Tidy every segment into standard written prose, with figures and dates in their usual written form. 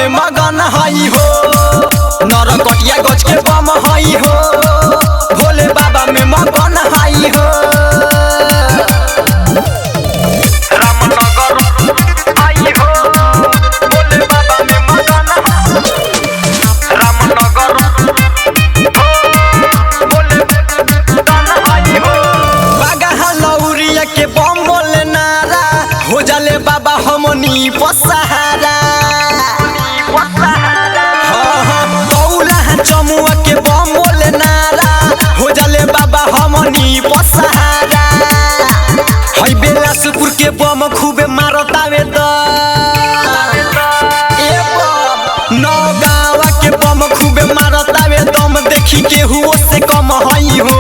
में मगन हई हो। नरकटिया गज के बम हई हो, भोले बाबा में मगन हई हो। रामनगर आई हो, भोले बाबा में मगन रामनगर भोले मगन हई हो। बागा लौरिया के बम बोले नारा, हो जाले बाबा हमनी पसहारा। चमुआ के बम बोले नारा, हो जाले बाबा हमनी पसहारा। हई बेलासपुर के बम खूबे मारतावे द, नौगावा के बम खूबे मारतावे दम, देखी केहू से कम हई हो।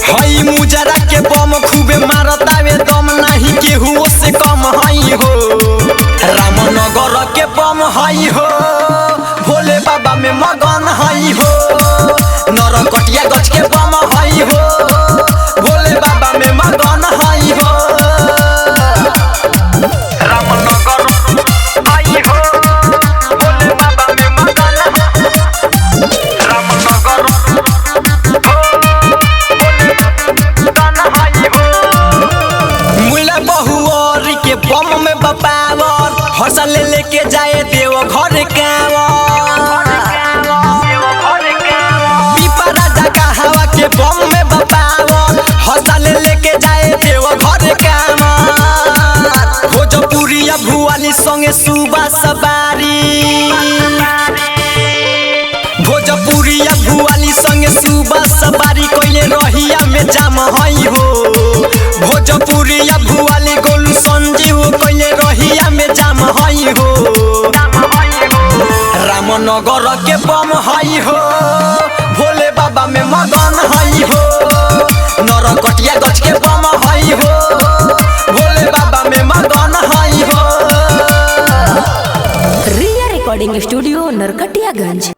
हई मुजरा के बम खूबे मारतावे दम, नहीं केहू से कम हई हो। रामनगर के बम हई हो, भोले बाबा में मगन हई हो। नरकटिया गज के बम हई हो, भोले बाबा में मगन हई हो। रामनगर आई हो, भोले बाबा में मगन रामनगर भोले मगन हई हो। मुला बहुरी के बम में बपावर, हौसल लेके जाए देव घर हवा के बम में बपावर, हौसल लेके जाए देव घर भोजपुरिया भुआली संगे सुबह सवारी। भोजपुरिया भुआली संगे सुबह सवारी, कोइले रहिया में जाम हई हो। भोजपुरिया भुआली गोलू संजीव, कोइले रहिया में जाम हई हो। रामनगर के बम हई हो, भोले बाबा में मगन हई हो। नरकटिया गज के बम हई हो, भोले बाबा में मगन हई हो। रिया रिकॉर्डिंग स्टूडियो नरकटियागंज।